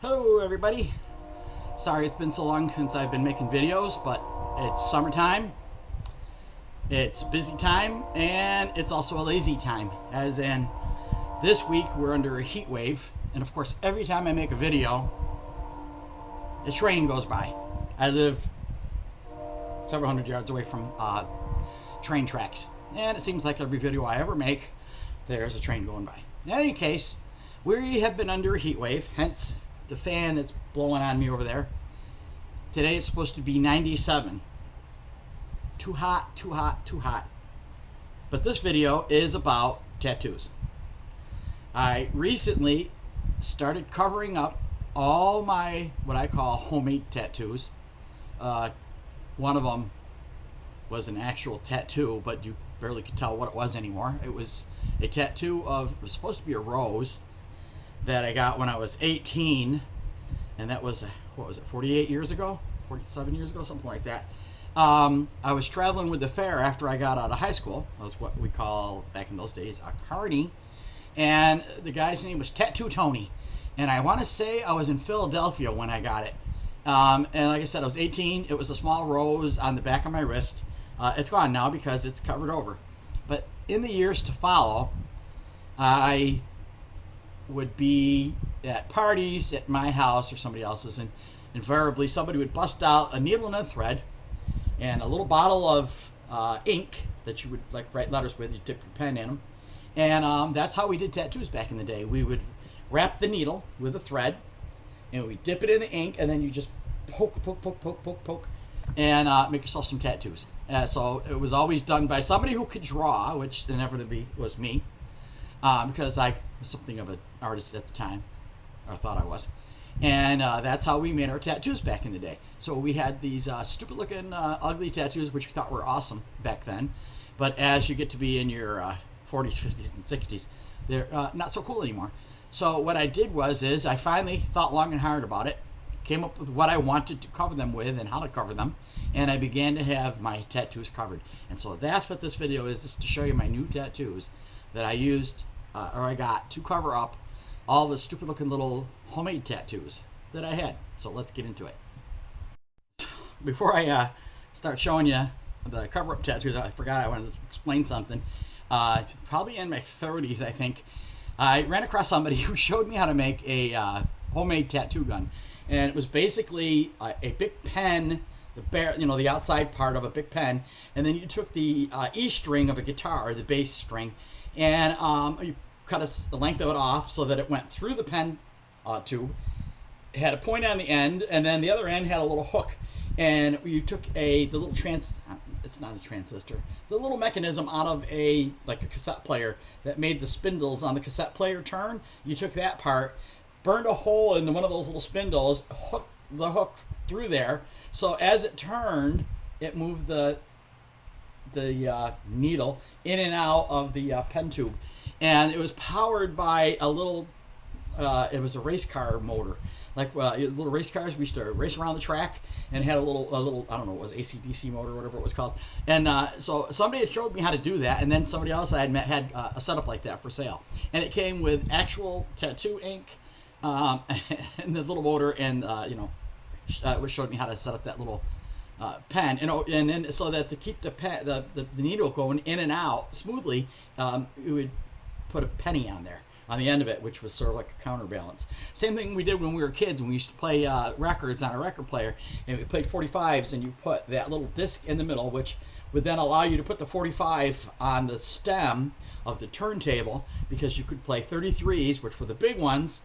Hello everybody. Sorry it's been so long since I've been making videos, but it's summertime, it's busy time, and it's also a lazy time. As in, this week we're under a heat wave, and of course every time I make a video, a train goes by. I live several hundred yards away from train tracks, and it seems like every video I ever make, there's a train going by. In any case, we have been under a heat wave, hence the fan that's blowing on me over there. Today it's supposed to be 97. Too hot, too hot, too hot. But this video is about tattoos. I recently started covering up all my what I call homemade tattoos. One of them was an actual tattoo, but you barely could tell what it was anymore. It was a tattoo of, it was supposed to be a rose that I got when I was 18, and that was, what was it, 48 years ago? 47 years ago, something like that. I was traveling with the fair after I got out of high school. That was what we call, back in those days, a carny. And the guy's name was Tattoo Tony. And I want to say I was in Philadelphia when I got it. And like I said, I was 18. It was a small rose on the back of my wrist. It's gone now because it's covered over. But in the years to follow, I would be at parties at my house or somebody else's, and invariably somebody would bust out a needle and a thread and a little bottle of ink that you would like write letters with. You dip your pen in them, and that's how we did tattoos back in the day. We would wrap the needle with a thread, and we dip it in the ink, and then you just poke, and make yourself some tattoos. So it was always done by somebody who could draw, which inevitably was me, because I was something of an artist at the time, or thought I was. And that's how we made our tattoos back in the day. So we had these stupid looking ugly tattoos, which we thought were awesome back then. But as you get to be in your 40s, 50s, and 60s, they're not so cool anymore. So what I did is I finally thought long and hard about it, came up with what I wanted to cover them with and how to cover them, and I began to have my tattoos covered. And so that's what this video is to show you my new tattoos that I used, or I got to cover up all the stupid looking little homemade tattoos that I had. So let's get into it. Before I start showing you the cover up tattoos, I forgot I wanted to explain something. Probably in my 30s, I think, I ran across somebody who showed me how to make a homemade tattoo gun. And it was basically a big pen, the outside part of a big pen, and then you took the E string of a guitar, the bass string, and you cut the length of it off so that it went through the pen tube. It had a point on the end, and then the other end had a little hook. And you took the little it's not a transistor, the little mechanism out of a cassette player that made the spindles on the cassette player turn. You took that part, burned a hole into one of those little spindles, hooked the hook through there. So as it turned, it moved the needle in and out of the pen tube. And it was powered by a little, it was a race car motor. Like little race cars, we used to race around the track, and it had a little, I don't know, it was AC/DC motor or whatever it was called. And so somebody had showed me how to do that, and then somebody else I had met had a setup like that for sale. And it came with actual tattoo ink, and the little motor, and it showed me how to set up that little pen, and then so that to keep the needle going in and out smoothly, you would put a penny on there on the end of it, which was sort of like a counterbalance. Same thing we did when we were kids, when we used to play records on a record player, and we played 45s, and you put that little disc in the middle, which would then allow you to put the 45 on the stem of the turntable, because you could play 33s, which were the big ones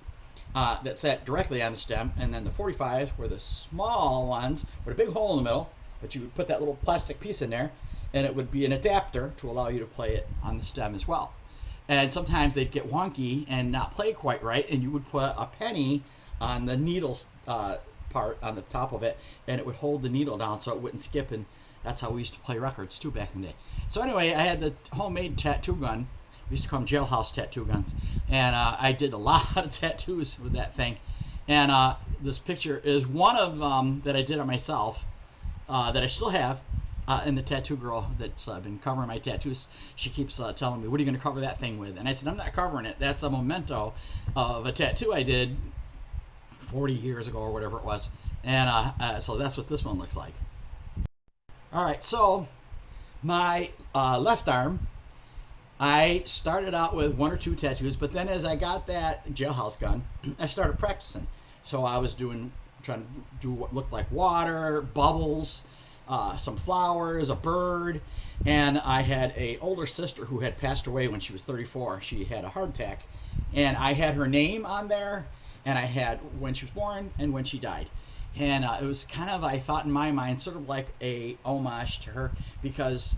that sat directly on the stem, and then the 45s were the small ones with a big hole in the middle, but you would put that little plastic piece in there, and it would be an adapter to allow you to play it on the stem as well. And sometimes they'd get wonky and not play quite right, and you would put a penny on the needle part on the top of it, and it would hold the needle down so it wouldn't skip, and that's how we used to play records too back in the day. So anyway, I had the homemade tattoo gun. We used to call them jailhouse tattoo guns, and I did a lot of tattoos with that thing. And this picture is one of that I did on myself that I still have. And the tattoo girl that's been covering my tattoos, she keeps telling me, what are you going to cover that thing with? And I said, I'm not covering it. That's a memento of a tattoo I did 40 years ago or whatever it was. And so that's what this one looks like. All right, so my left arm, I started out with 1 or 2 tattoos, but then as I got that jailhouse gun, I started practicing. So I was trying to do what looked like water, bubbles, some flowers, a bird, and I had a older sister who had passed away when she was 34. She had a heart attack, and I had her name on there, and I had when she was born and when she died. And it was kind of, I thought in my mind, sort of like a homage to her, because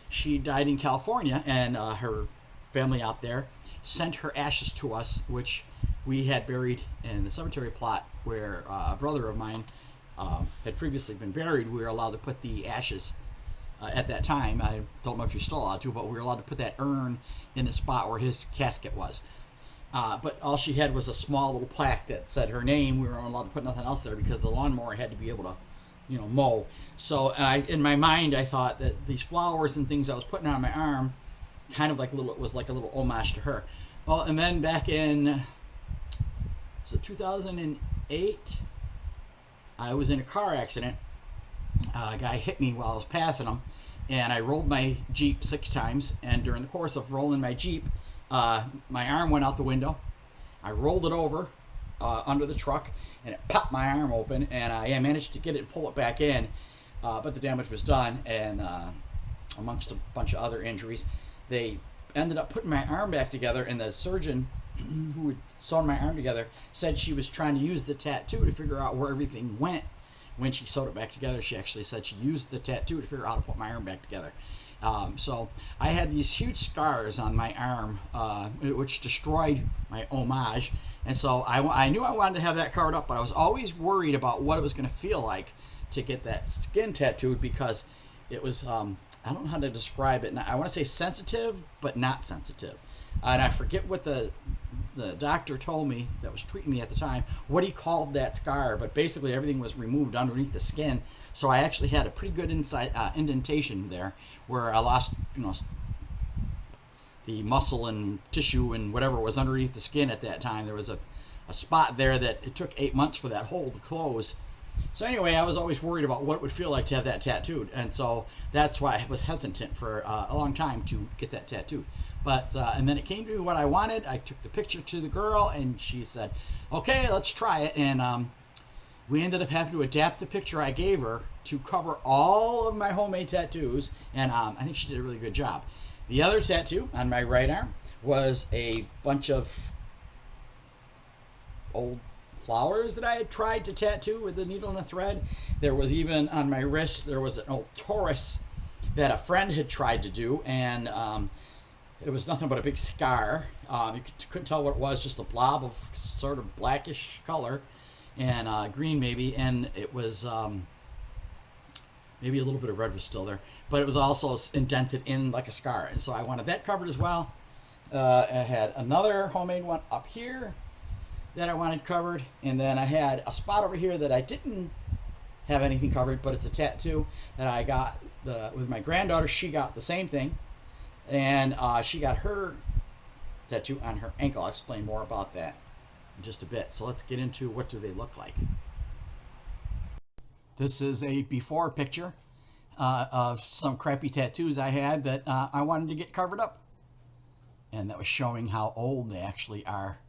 she died in California, and her family out there sent her ashes to us, which we had buried in the cemetery plot where a brother of mine had previously been buried. We were allowed to put the ashes at that time. I don't know if you're still allowed to, but we were allowed to put that urn in the spot where his casket was. But all she had was a small little plaque that said her name. We weren't allowed to put nothing else there because the lawnmower had to be able to, mow. So in my mind, I thought that these flowers and things I was putting on my arm, kind of it was like a little homage to her. Well, and then back in 2008, I was in a car accident. A guy hit me while I was passing him, and I rolled my Jeep 6 times. And during the course of rolling my Jeep, my arm went out the window. I rolled it over under the truck, and it popped my arm open, and I managed to get it and pull it back in, but the damage was done, and amongst a bunch of other injuries, they ended up putting my arm back together, and the surgeon who had sewn my arm together said she was trying to use the tattoo to figure out where everything went when she sewed it back together. She actually said she used the tattoo to figure out how to put my arm back together. So I had these huge scars on my arm, which destroyed my homage. And so I knew I wanted to have that covered up, but I was always worried about what it was going to feel like to get that skin tattooed, because it was, I don't know how to describe it. I want to say sensitive, but not sensitive. And I forget what the doctor told me that was treating me at the time, what he called that scar, but basically everything was removed underneath the skin. So I actually had a pretty good indentation there where I lost, the muscle and tissue and whatever was underneath the skin at that time. There was a spot there that it took 8 months for that hole to close. So anyway, I was always worried about what it would feel like to have that tattooed, and so that's why I was hesitant for a long time to get that tattooed. But and then it came to what I wanted. I took the picture to the girl, and she said, "Okay, let's try it." And we ended up having to adapt the picture I gave her to cover all of my homemade tattoos, and I think she did a really good job. The other tattoo on my right arm was a bunch of old flowers that I had tried to tattoo with a needle and a thread. There was even on my wrist, there was an old Taurus that a friend had tried to do, and it was nothing but a big scar. You couldn't tell what it was, just a blob of sort of blackish color and green maybe, and it was maybe a little bit of red was still there, but it was also indented in like a scar, and so I wanted that covered as well. I had another homemade one up here that I wanted covered, and then I had a spot over here that I didn't have anything covered, but it's a tattoo that I got with my granddaughter. She got the same thing, and she got her tattoo on her ankle. I'll explain more about that in just a bit. So let's get into what do they look like. This is a before picture of some crappy tattoos I had that I wanted to get covered up, and that was showing how old they actually are.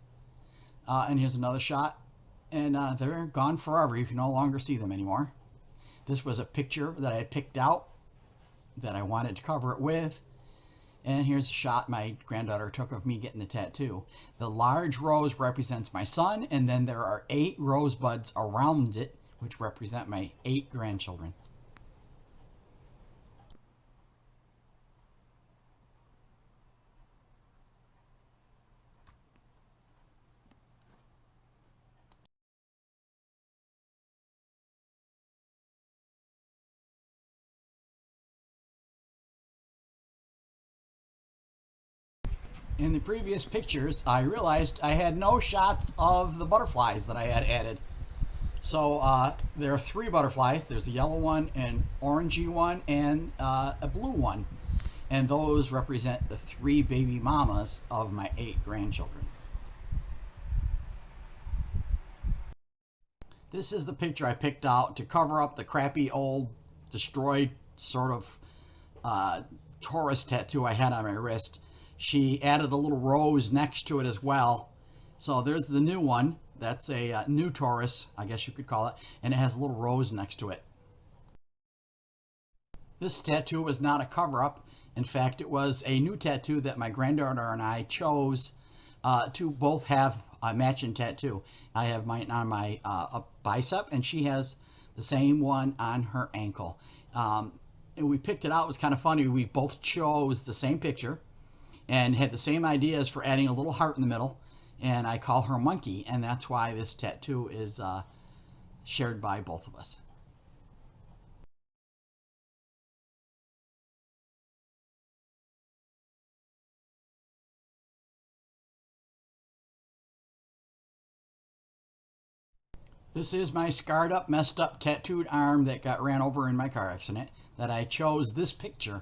And here's another shot, and they're gone forever. You can no longer see them anymore. This was a picture that I had picked out that I wanted to cover it with. And here's a shot my granddaughter took of me getting the tattoo. The large rose represents my son, and then there are 8 rosebuds around it, which represent my 8 grandchildren. In the previous pictures, I realized I had no shots of the butterflies that I had added. So there are 3 butterflies. There's a yellow one, an orangey one, and a blue one. And those represent the 3 baby mamas of my 8 grandchildren. This is the picture I picked out to cover up the crappy old destroyed sort of Taurus tattoo I had on my wrist. She added a little rose next to it as well. So there's the new one. That's a new Taurus, I guess you could call it, and it has a little rose next to it. This tattoo was not a cover-up. In fact, it was a new tattoo that my granddaughter and I chose to both have a matching tattoo. I have mine on my bicep, and she has the same one on her ankle. And we picked it out. It was kind of funny. We both chose the same picture and had the same ideas for adding a little heart in the middle. And I call her Monkey, and that's why this tattoo is shared by both of us. This is my scarred up, messed up, tattooed arm that got ran over in my car accident that I chose this picture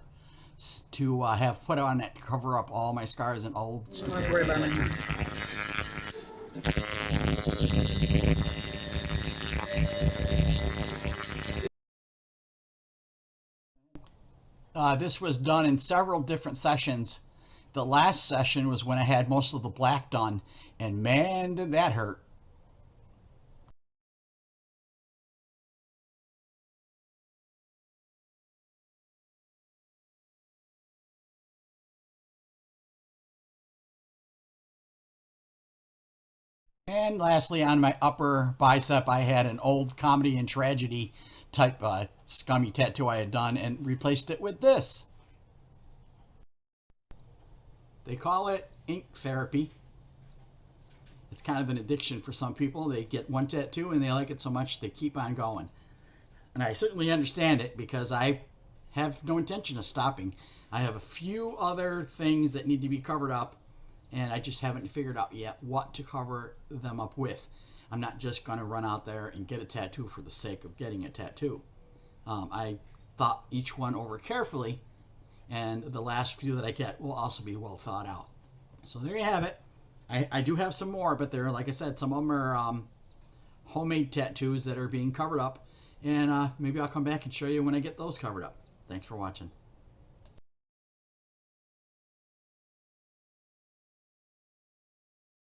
to have put on it to cover up all my scars and old stupid tattoos. This was done in several different sessions. The last session was when I had most of the black done, and man, did that hurt. And lastly, on my upper bicep, I had an old comedy and tragedy type scummy tattoo I had done and replaced it with this. They call it ink therapy. It's kind of an addiction for some people. They get one tattoo and they like it so much they keep on going. And I certainly understand it because I have no intention of stopping. I have a few other things that need to be covered up, and I just haven't figured out yet what to cover them up with. I'm not just going to run out there and get a tattoo for the sake of getting a tattoo. I thought each one over carefully, and the last few that I get will also be well thought out. So there you have it. I do have some more, but they're, like I said, some of them are homemade tattoos that are being covered up, and maybe I'll come back and show you when I get those covered up. Thanks for watching.